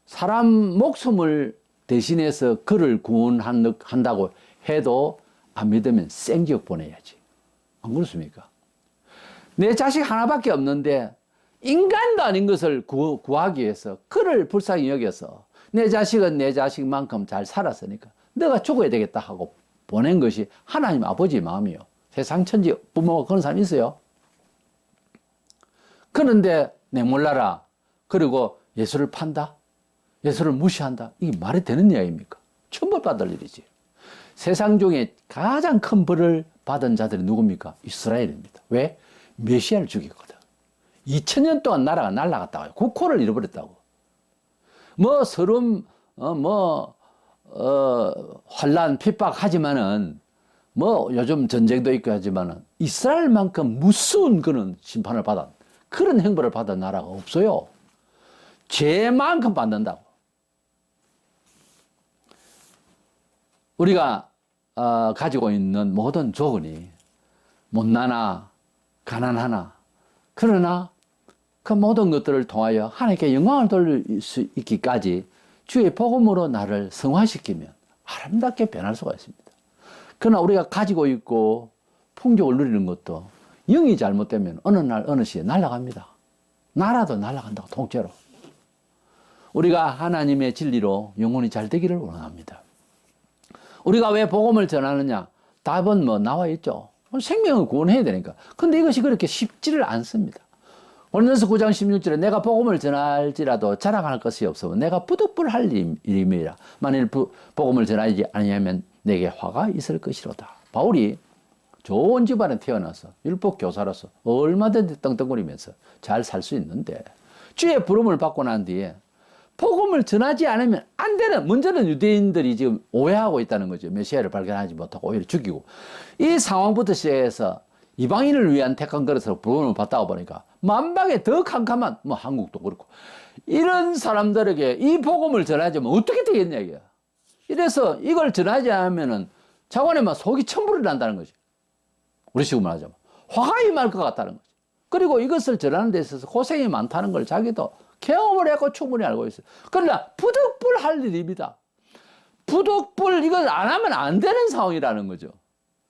사람 목숨을 대신해서 그를 구원한다고 해도 안 믿으면 생지옥 보내야지. 안 그렇습니까? 내 자식 하나밖에 없는데 인간도 아닌 것을 구하기 위해서 그를 불쌍히 여겨서 내 자식은 내 자식만큼 잘 살았으니까 너가 죽어야 되겠다 하고 보낸 것이 하나님 아버지의 마음이요. 세상 천지 부모가 그런 사람이 있어요. 그런데 내 몰라라. 그리고 예수를 판다. 예수를 무시한다. 이게 말이 되는 이야기입니까? 천벌받을 일이지. 세상 중에 가장 큰 벌을 받은 자들이 누굽니까? 이스라엘입니다. 왜? 메시아를 죽였거든. 2000년 동안 나라가 날아갔다고요. 국호를 잃어버렸다고. 뭐 서름 환란 핍박하지만은 뭐 요즘 전쟁도 있고 하지만은 이스라엘만큼 무서운 그런 심판을 받은 그런 행보를 받은 나라가 없어요. 죄만큼 받는다고. 우리가 가지고 있는 모든 조건이 못나나 가난하나 그러나 그 모든 것들을 통하여 하나님께 영광을 돌릴 수 있기까지 주의 복음으로 나를 성화시키면 아름답게 변할 수가 있습니다. 그러나 우리가 가지고 있고 풍족을 누리는 것도 영이 잘못되면 어느 날 어느 시에 날아갑니다. 나라도 날아간다고 통째로. 우리가 하나님의 진리로 영혼이 잘 되기를 원합니다. 우리가 왜 복음을 전하느냐? 답은 뭐 나와 있죠. 생명을 구원해야 되니까. 근데 이것이 그렇게 쉽지를 않습니다. 고린도서 9장 16절에 내가 복음을 전할지라도 자랑할 것이 없으면 내가 부득불할 일임이라. 만일 복음을 전하지 아니하면 내게 화가 있을 것이로다. 바울이 좋은 집안에 태어나서 율법 교사로서 얼마든지 떵떵거리면서 잘 살 수 있는데 주의 부름을 받고 난 뒤에 복음을 전하지 않으면 안 되는, 문제는 유대인들이 지금 오해하고 있다는 거죠. 메시아를 발견하지 못하고 오히려 죽이고. 이 상황부터 시작해서 이방인을 위한 택한 그릇으로 부름을 받다가 보니까 만방에 더 캄캄한, 뭐 한국도 그렇고, 이런 사람들에게 이 복음을 전하자면 어떻게 되겠냐, 이게. 이래서 이걸 전하지 않으면은 자관에만 속이 천불이 난다는 거지. 우리 식으로 말하자면. 화가 임할 것 같다는 거지. 그리고 이것을 전하는 데 있어서 고생이 많다는 걸 자기도 경험을 했고 충분히 알고 있어요. 그러나 부득불할 일입니다. 부득불 이걸 안 하면 안 되는 상황이라는 거죠.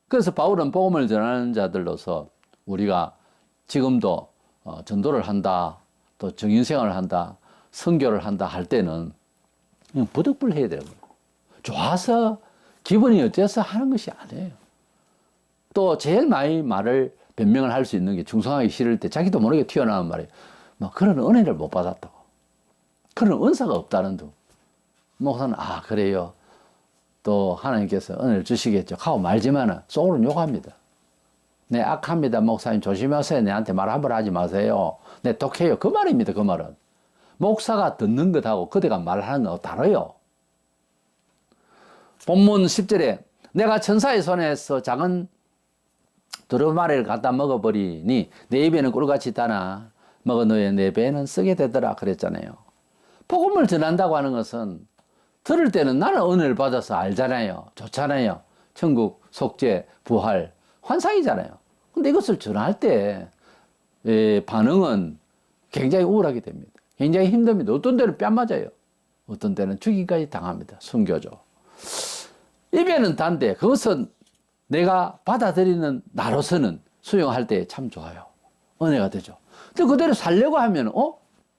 그래서 바울은 복음을 전하는 자들로서 우리가 지금도 전도를 한다, 또 정인생활을 한다, 선교를 한다 할 때는 그냥 부득불 해야 되는 거예요. 좋아서 기분이 어째서 하는 것이 아니에요. 또 제일 많이 변명을 할 수 있는 게 충성하기 싫을 때 자기도 모르게 튀어나오는 말이에요. 뭐 그런 은혜를 못 받았다고. 그런 은사가 없다는 둥. 목사는 그래요. 또 하나님께서 은혜를 주시겠죠 하고 말지만은 속으로는 욕합니다. 네, 악합니다. 목사님 조심하세요. 내한테 말 함부로 하지 마세요. 네, 독해요. 그 말입니다. 그 말은. 목사가 듣는 것하고 그대가 말하는 것하고 다르요. 본문 10절에 내가 천사의 손에서 작은 두루마리를 갖다 먹어버리니 내 입에는 꿀같이 따나 먹은 후에 내 배에는 쓰게 되더라 그랬잖아요. 복음을 전한다고 하는 것은 들을 때는 나는 은혜를 받아서 알잖아요. 좋잖아요. 천국, 속죄, 부활, 환상이잖아요. 근데 이것을 전할 때 반응은 굉장히 우울하게 됩니다. 굉장히 힘듭니다. 어떤 때는 뺨 맞아요. 어떤 때는 죽이기까지 당합니다. 순교죠. 입에는 단데 그것은 내가 받아들이는 나로서는 수용할 때 참 좋아요. 은혜가 되죠. 근데 그대로 살려고 하면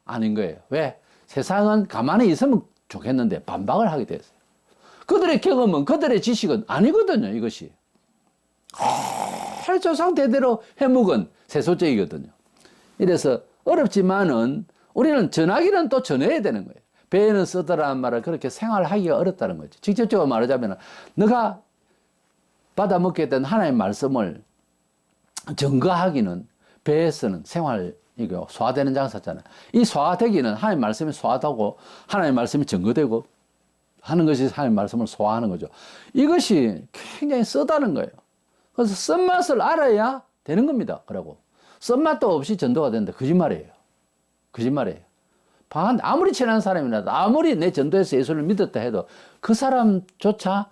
아닌 거예요. 왜? 세상은 가만히 있으면 좋겠는데 반박을 하게 됐어요. 그들의 경험은 그들의 지식은 아니거든요. 이것이 조상 대대로 해묵은 세속적이거든요. 이래서 어렵지만은 우리는 전하기는 또 전해야 되는 거예요. 배에는 쓰더라는 말을 그렇게 생활하기가 어렵다는 거지. 직접적으로 말하자면 너가 받아 먹게 된 하나님의 말씀을 증거하기는 배에서는 이거 소화되는 장사잖아요. 이 소화되기는 하나님의 말씀이 소화되고 하나님의 말씀이 증거되고 하는 것이 하나님의 말씀을 소화하는 거죠. 이것이 굉장히 쓰다는 거예요. 그래서 쓴맛을 알아야 되는 겁니다. 그러고 쓴맛도 없이 전도가 된다. 거짓말이에요. 거짓말이에요. 아무리 친한 사람이라도 아무리 내 전도에서 예수를 믿었다 해도 그 사람조차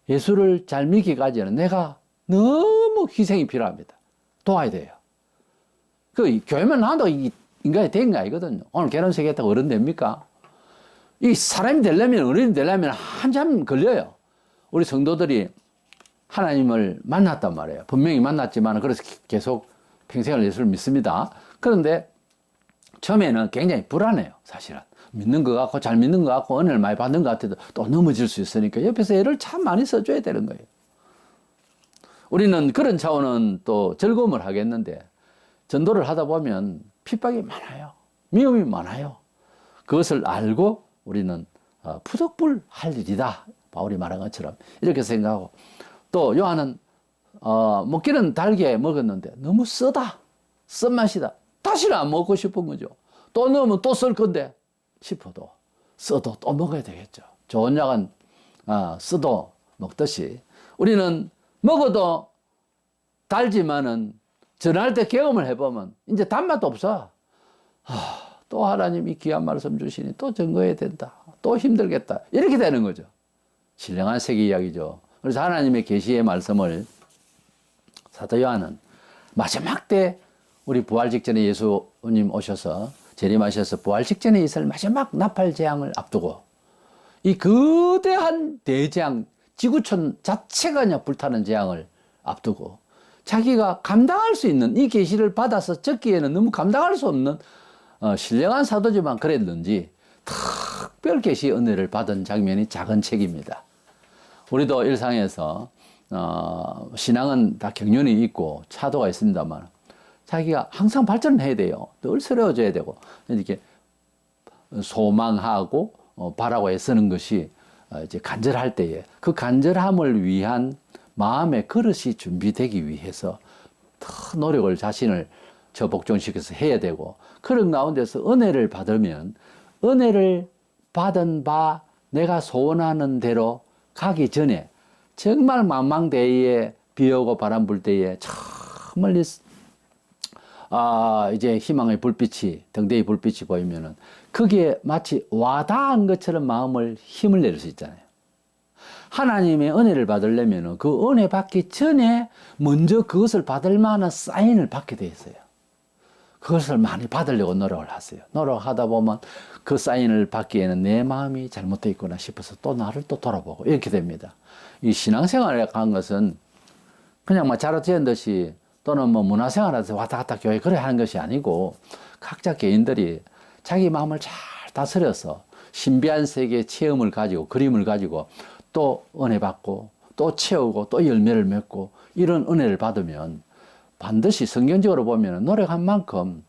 예수를 잘 믿기까지는 내가 너무 희생이 필요합니다. 도와야 돼요. 그 교회만 나도 인간이 된 게 아니거든요. 오늘 결혼식 했다고 어른 됩니까? 이 사람이 되려면 어른이 되려면 한참 걸려요. 우리 성도들이 하나님을 만났단 말이에요. 분명히 만났지만 그래서 계속 평생을 예수를 믿습니다. 그런데 처음에는 굉장히 불안해요. 사실은. 믿는 것 같고 잘 믿는 것 같고 은혜를 많이 받는 것 같아도 또 넘어질 수 있으니까 옆에서 애를 참 많이 써줘야 되는 거예요. 우리는 그런 차원은 또 즐거움을 하겠는데 전도를 하다 보면 핍박이 많아요. 미움이 많아요. 그것을 알고 우리는 푸득불 할 일이다. 바울이 말한 것처럼 이렇게 생각하고, 또 요한은 먹기는 달게 먹었는데 너무 쓰다. 쓴맛이다. 다시는 안 먹고 싶은 거죠. 또 넣으면 또 쓸 건데 싶어도 써도 또 먹어야 되겠죠. 좋은 약은 써도 먹듯이 우리는 먹어도 달지만은 전할 때 경험을 해보면 이제 단맛도 없어. 또 하나님이 귀한 말씀 주시니 또 증거해야 된다. 또 힘들겠다. 이렇게 되는 거죠. 신령한 세계 이야기죠. 그래서 하나님의 계시의 말씀을 사도 요한은 마지막 때 우리 부활 직전에 예수님 오셔서 재림하셔서 부활 직전에 있을 마지막 나팔 재앙을 앞두고 이 거대한 대재앙, 지구촌 자체가 그냥 불타는 재앙을 앞두고 자기가 감당할 수 있는 이 계시를 받아서 적기에는 너무 감당할 수 없는 신령한 사도지만 그랬는지 특별 계시 은혜를 받은 장면이 작은 책입니다. 우리도 일상에서 신앙은 다 경륜이 있고 차도가 있습니다만 자기가 항상 발전해야 돼요. 늘 새로워져야 되고 이렇게 소망하고 바라고 애쓰는 것이 이제 간절할 때에 그 간절함을 위한 마음의 그릇이 준비되기 위해서 더 노력을 자신을 저복종시켜서 해야 되고, 그런 가운데서 은혜를 받으면 은혜를 받은 바 내가 소원하는 대로 가기 전에 정말 망망대해에 비 오고 바람 불 때에 저 멀리 이제 희망의 불빛이, 등대의 불빛이 보이면은 그게 마치 와닿은 것처럼 마음을 힘을 낼 수 있잖아요. 하나님의 은혜를 받으려면 그 은혜 받기 전에 먼저 그것을 받을 만한 사인을 받게 돼 있어요. 그것을 많이 받으려고 노력을 하세요. 노력하다 보면 그 사인을 받기에는 내 마음이 잘못되어 있구나 싶어서 또 나를 또 돌아보고 이렇게 됩니다. 이 신앙생활에 간 것은 그냥 자라지은 듯이 또는 문화생활에서 왔다 갔다 교회 그래 하는 것이 아니고 각자 개인들이 자기 마음을 잘 다스려서 신비한 세계의 체험을 가지고 그림을 가지고 또 은혜 받고 또 채우고 또 열매를 맺고 이런 은혜를 받으면 반드시 성경적으로 보면 노력한 만큼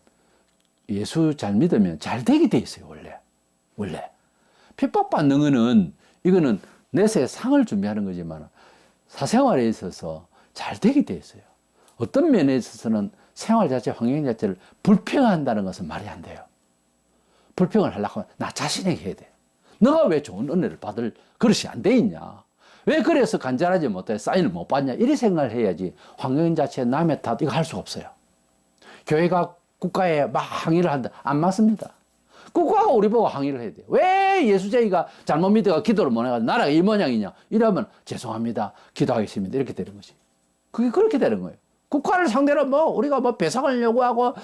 예수 잘 믿으면 잘 되게 돼 있어요. 원래 핍박받는 거는 이거는 내세 상을 준비하는 거지만 사생활에 있어서 잘 되게 돼 있어요. 어떤 면에 있어서는 생활 자체, 환경 자체를 불평한다는 것은 말이 안 돼요. 불평을 하려고 하면 나 자신에게 해야 돼. 너가 왜 좋은 은혜를 받을 그릇이 안 돼 있냐? 왜 그래서 간절하지 못해 사인을 못 받냐? 이렇게 생각을 해야지 환경 자체 남의 탓 이거 할 수가 없어요. 교회가 국가에 막 항의를 한다. 안 맞습니다. 국가가 우리 보고 항의를 해야 돼요. 왜 예수쟁이가 잘못 믿어가 기도를 못 해가지고 나라가 이 모양이냐? 이러면 죄송합니다. 기도하겠습니다. 이렇게 되는 거지. 그게 그렇게 되는 거예요. 국가를 상대로 우리가 배상을 요구하고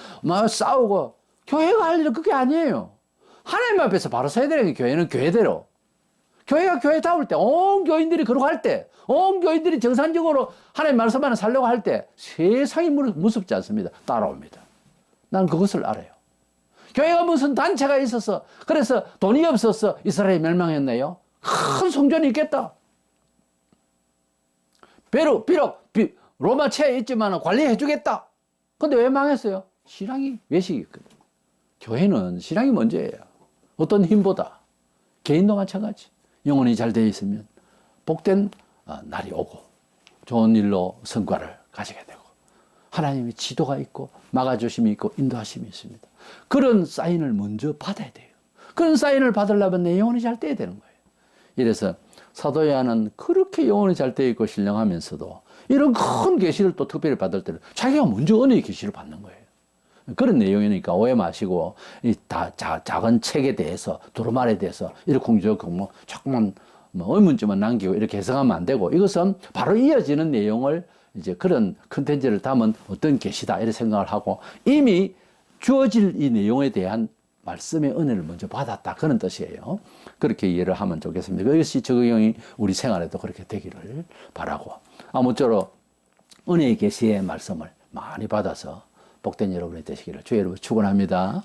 싸우고 교회가 할 일은 그게 아니에요. 하나님 앞에서 바로 서야 되는 게 교회는 교회대로. 교회가 교회다울 때, 온 교인들이 그러고 할 때, 온 교인들이 정상적으로 하나님 말씀만을 살려고 할 때 세상이 무섭지 않습니다. 따라옵니다. 난 그것을 알아요. 교회가 무슨 단체가 있어서 그래서 돈이 없어서 이스라엘이 멸망했네요. 큰 성전이 있겠다. 비록 로마 체에 있지만 관리해 주겠다. 근데 왜 망했어요? 신앙이 외식이 있거든. 교회는 신앙이 먼저예요. 어떤 힘보다. 개인도 마찬가지. 영혼이 잘 되어 있으면 복된 날이 오고 좋은 일로 성과를 가지게 되고 하나님의 지도가 있고 막아주심이 있고 인도하심이 있습니다. 그런 사인을 먼저 받아야 돼요. 그런 사인을 받으려면 내 영혼이 잘 돼야 되는 거예요. 이래서 사도 요한은 그렇게 영혼이 잘 되어 있고 신령하면서도 이런 큰 계시를 또 특별히 받을 때는 자기가 먼저 은혜의 계시를 받는 거예요. 그런 내용이니까 오해 마시고 작은 책에 대해서 두루마리에 대해서 이렇게 공조하고 조금만 의문점만 남기고 이렇게 해석하면 안 되고 이것은 바로 이어지는 내용을 이제 그런 컨텐츠를 담은 어떤 계시다 이렇게 생각을 하고 이미 주어질 이 내용에 대한 말씀의 은혜를 먼저 받았다 그런 뜻이에요. 그렇게 이해를 하면 좋겠습니다. 그것이 적용이 우리 생활에도 그렇게 되기를 바라고 아무쪼록 은혜의 계시의 말씀을 많이 받아서 복된 여러분이 되시기를 주의 이름으로 축원합니다.